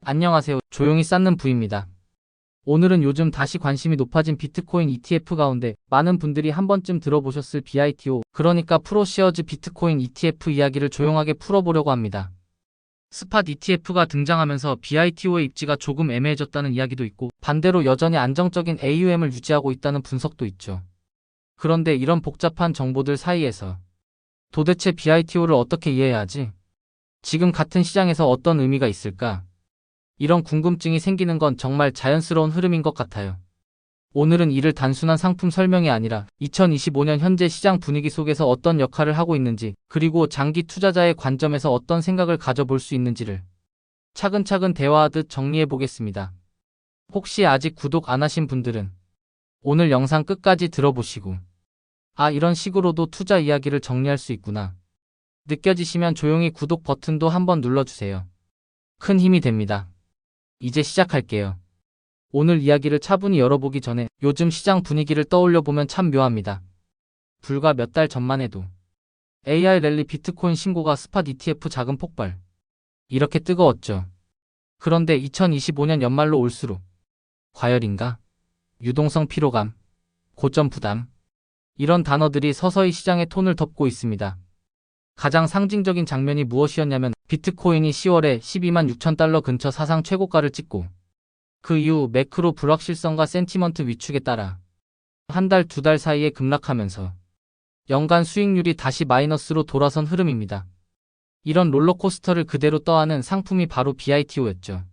안녕하세요. 조용히 쌓는 부입니다. 오늘은 요즘 다시 관심이 높아진 비트코인 ETF 가운데 많은 분들이 한 번쯤 들어보셨을 BITO, 그러니까 프로시어즈 비트코인 ETF 이야기를 조용하게 풀어보려고 합니다. 스팟 ETF가 등장하면서 BITO의 입지가 조금 애매해졌다는 이야기도 있고, 반대로 여전히 안정적인 AUM을 유지하고 있다는 분석도 있죠. 그런데 이런 복잡한 정보들 사이에서 도대체 BITO를 어떻게 이해해야 하지? 지금 같은 시장에서 어떤 의미가 있을까? 이런 궁금증이 생기는 건 정말 자연스러운 흐름인 것 같아요. 오늘은 이를 단순한 상품 설명이 아니라 2025년 현재 시장 분위기 속에서 어떤 역할을 하고 있는지, 그리고 장기 투자자의 관점에서 어떤 생각을 가져볼 수 있는지를 차근차근 대화하듯 정리해 보겠습니다. 혹시 아직 구독 안 하신 분들은 오늘 영상 끝까지 들어보시고, 이런 식으로도 투자 이야기를 정리할 수 있구나 느껴지시면 조용히 구독 버튼도 한번 눌러주세요. 큰 힘이 됩니다. 이제 시작할게요. 오늘 이야기를 차분히 열어보기 전에 요즘 시장 분위기를 떠올려보면 참 묘합니다. 불과 몇 달 전만 해도 AI 랠리 비트코인 신고가 스팟 ETF 자금 폭발, 이렇게 뜨거웠죠. 그런데 2025년 연말로 올수록 과열인가? 유동성 피로감, 고점 부담, 이런 단어들이 서서히 시장의 톤을 덮고 있습니다. 가장 상징적인 장면이 무엇이었냐면 비트코인이 10월에 12만 6천 달러 근처 사상 최고가를 찍고, 그 이후 매크로 불확실성과 센티먼트 위축에 따라 한 달, 두 달 사이에 급락하면서 연간 수익률이 다시 마이너스로 돌아선 흐름입니다. 이런 롤러코스터를 그대로 떠안은 상품이 바로 BITO였죠.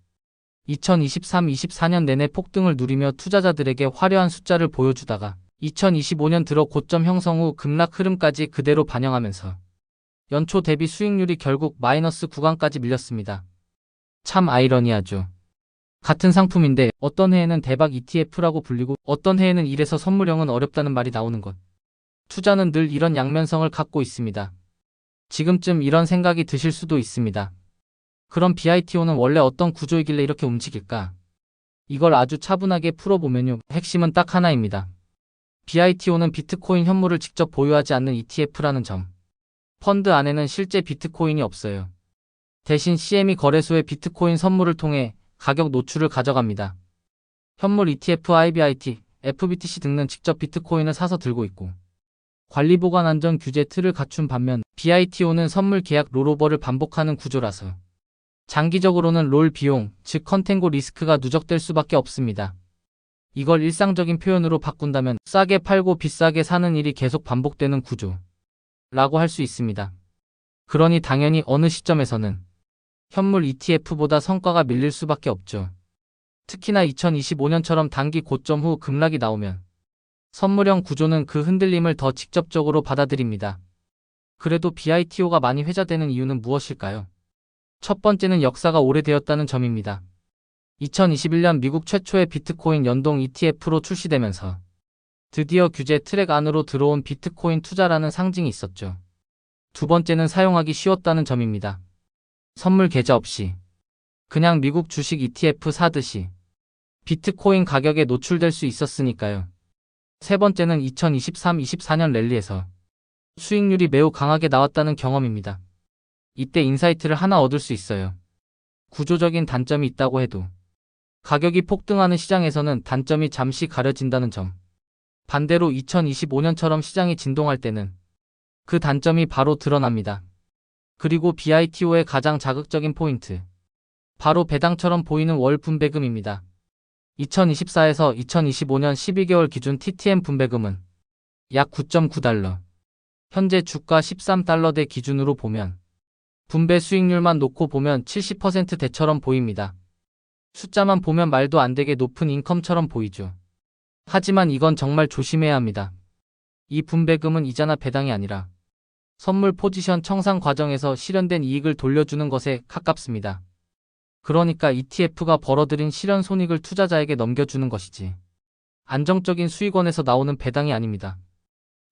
2023-24년 내내 폭등을 누리며 투자자들에게 화려한 숫자를 보여주다가 2025년 들어 고점 형성 후 급락 흐름까지 그대로 반영하면서 연초 대비 수익률이 결국 마이너스 구간까지 밀렸습니다. 참 아이러니하죠. 같은 상품인데 어떤 해에는 대박 ETF라고 불리고 어떤 해에는 이래서 선물형은 어렵다는 말이 나오는 것. 투자는 늘 이런 양면성을 갖고 있습니다. 지금쯤 이런 생각이 드실 수도 있습니다. 그럼 BITO는 원래 어떤 구조이길래 이렇게 움직일까? 이걸 아주 차분하게 풀어보면요, 핵심은 딱 하나입니다. BITO는 비트코인 현물을 직접 보유하지 않는 ETF라는 점. 펀드 안에는 실제 비트코인이 없어요. 대신 CME 거래소의 비트코인 선물을 통해 가격 노출을 가져갑니다. 현물 ETF IBIT, FBTC 등은 직접 비트코인을 사서 들고 있고, 관리보관 안전 규제 틀을 갖춘 반면 BITO는 선물 계약 롤오버를 반복하는 구조라서 장기적으로는 롤 비용, 즉 컨텐고 리스크가 누적될 수밖에 없습니다. 이걸 일상적인 표현으로 바꾼다면 싸게 팔고 비싸게 사는 일이 계속 반복되는 구조 라고 할 수 있습니다. 그러니 당연히 어느 시점에서는 현물 ETF보다 성과가 밀릴 수밖에 없죠. 특히나 2025년처럼 단기 고점 후 급락이 나오면 선물형 구조는 그 흔들림을 더 직접적으로 받아들입니다. 그래도 BITO가 많이 회자되는 이유는 무엇일까요? 첫 번째는 역사가 오래되었다는 점입니다. 2021년 미국 최초의 비트코인 연동 ETF로 출시되면서 드디어 규제 트랙 안으로 들어온 비트코인 투자라는 상징이 있었죠. 두 번째는 사용하기 쉬웠다는 점입니다. 선물 계좌 없이 그냥 미국 주식 ETF 사듯이 비트코인 가격에 노출될 수 있었으니까요. 세 번째는 2023-24년 랠리에서 수익률이 매우 강하게 나왔다는 경험입니다. 이때 인사이트를 하나 얻을 수 있어요. 구조적인 단점이 있다고 해도 가격이 폭등하는 시장에서는 단점이 잠시 가려진다는 점. 반대로 2025년처럼 시장이 진동할 때는 그 단점이 바로 드러납니다. 그리고 BITO의 가장 자극적인 포인트. 바로 배당처럼 보이는 월 분배금입니다. 2024에서 2025년 12개월 기준 TTM 분배금은 약 9.9달러. 현재 주가 13달러대 기준으로 보면 분배 수익률만 놓고 보면 70%대처럼 보입니다. 숫자만 보면 말도 안 되게 높은 인컴처럼 보이죠. 하지만 이건 정말 조심해야 합니다. 이 분배금은 이자나 배당이 아니라 선물 포지션 청산 과정에서 실현된 이익을 돌려주는 것에 가깝습니다. 그러니까 ETF가 벌어들인 실현 손익을 투자자에게 넘겨주는 것이지 안정적인 수익원에서 나오는 배당이 아닙니다.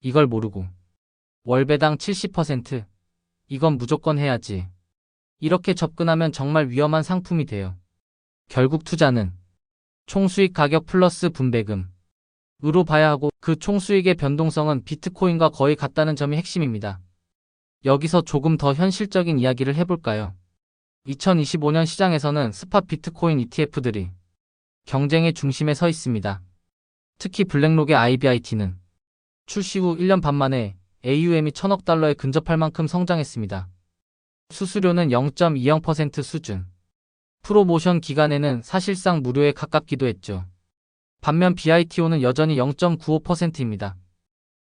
이걸 모르고 월 배당 70%? 이건 무조건 해야지. 이렇게 접근하면 정말 위험한 상품이 돼요. 결국 투자는 총수익 가격 플러스 분배금 으로 봐야 하고, 그 총수익의 변동성은 비트코인과 거의 같다는 점이 핵심입니다. 여기서 조금 더 현실적인 이야기를 해볼까요? 2025년 시장에서는 스팟 비트코인 ETF들이 경쟁의 중심에 서 있습니다. 특히 블랙록의 IBIT는 출시 후 1년 반 만에 AUM이 1000억 달러에 근접할 만큼 성장했습니다. 수수료는 0.20% 수준. 프로모션 기간에는 사실상 무료에 가깝기도 했죠. 반면 BITO는 여전히 0.95%입니다.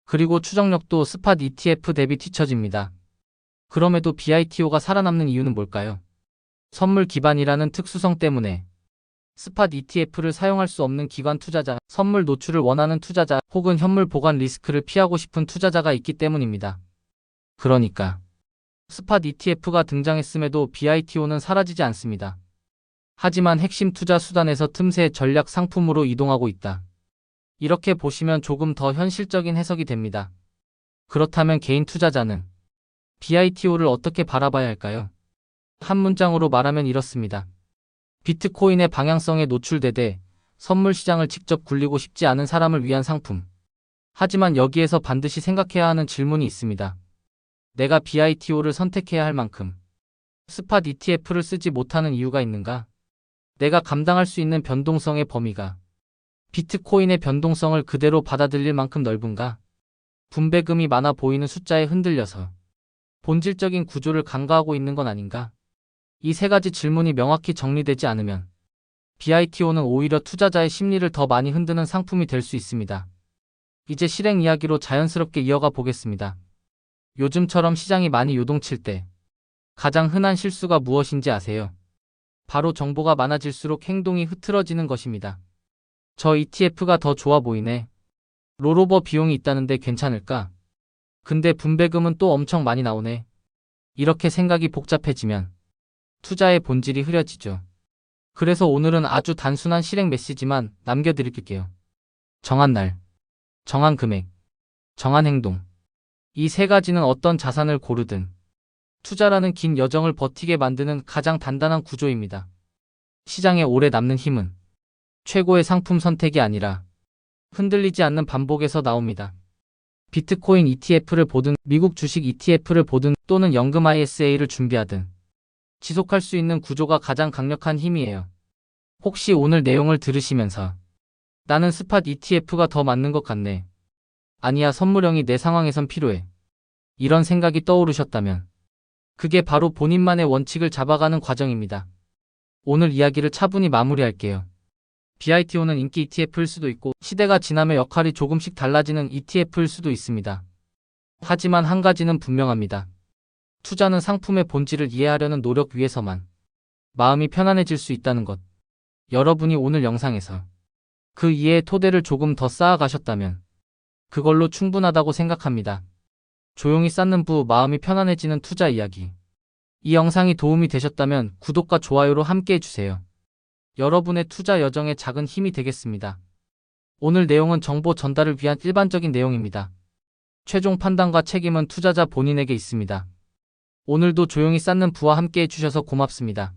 그리고 추정력도 스팟 ETF 대비 뒤처집니다. 그럼에도 BITO가 살아남는 이유는 뭘까요? 선물 기반이라는 특수성 때문에 스팟 ETF를 사용할 수 없는 기관 투자자, 선물 노출을 원하는 투자자, 혹은 현물 보관 리스크를 피하고 싶은 투자자가 있기 때문입니다. 그러니까 스팟 ETF가 등장했음에도 BITO는 사라지지 않습니다. 하지만 핵심 투자 수단에서 틈새 전략 상품으로 이동하고 있다. 이렇게 보시면 조금 더 현실적인 해석이 됩니다. 그렇다면 개인 투자자는 BITO를 어떻게 바라봐야 할까요? 한 문장으로 말하면 이렇습니다. 비트코인의 방향성에 노출되되 선물 시장을 직접 굴리고 싶지 않은 사람을 위한 상품. 하지만 여기에서 반드시 생각해야 하는 질문이 있습니다. 내가 BITO를 선택해야 할 만큼 스팟 ETF를 쓰지 못하는 이유가 있는가? 내가 감당할 수 있는 변동성의 범위가 비트코인의 변동성을 그대로 받아들일 만큼 넓은가? 분배금이 많아 보이는 숫자에 흔들려서 본질적인 구조를 간과하고 있는 건 아닌가? 이 세 가지 질문이 명확히 정리되지 않으면 BITO는 오히려 투자자의 심리를 더 많이 흔드는 상품이 될 수 있습니다. 이제 실행 이야기로 자연스럽게 이어가 보겠습니다. 요즘처럼 시장이 많이 요동칠 때 가장 흔한 실수가 무엇인지 아세요? 바로 정보가 많아질수록 행동이 흐트러지는 것입니다. 저 ETF가 더 좋아 보이네. 롤오버 비용이 있다는데 괜찮을까? 근데 분배금은 또 엄청 많이 나오네. 이렇게 생각이 복잡해지면 투자의 본질이 흐려지죠. 그래서 오늘은 아주 단순한 실행 메시지만 남겨드릴게요. 정한 날, 정한 금액, 정한 행동. 이 세 가지는 어떤 자산을 고르든 투자라는 긴 여정을 버티게 만드는 가장 단단한 구조입니다. 시장에 오래 남는 힘은 최고의 상품 선택이 아니라 흔들리지 않는 반복에서 나옵니다. 비트코인 ETF를 보든 미국 주식 ETF를 보든 또는 연금 ISA를 준비하든 지속할 수 있는 구조가 가장 강력한 힘이에요. 혹시 오늘 내용을 들으시면서 나는 스팟 ETF가 더 맞는 것 같네. 아니야, 선물형이 내 상황에선 필요해. 이런 생각이 떠오르셨다면 그게 바로 본인만의 원칙을 잡아가는 과정입니다. 오늘 이야기를 차분히 마무리할게요. BITO는 인기 ETF일 수도 있고 시대가 지나며 역할이 조금씩 달라지는 ETF일 수도 있습니다. 하지만 한 가지는 분명합니다. 투자는 상품의 본질을 이해하려는 노력 위에서만 마음이 편안해질 수 있다는 것. 여러분이 오늘 영상에서 그 이해의 토대를 조금 더 쌓아가셨다면 그걸로 충분하다고 생각합니다. 조용히 쌓는 부 마음이 편안해지는 투자 이야기. 이 영상이 도움이 되셨다면 구독과 좋아요로 함께 해주세요. 여러분의 투자 여정에 작은 힘이 되겠습니다. 오늘 내용은 정보 전달을 위한 일반적인 내용입니다. 최종 판단과 책임은 투자자 본인에게 있습니다. 오늘도 조용히 쌓는 부와 함께 해주셔서 고맙습니다.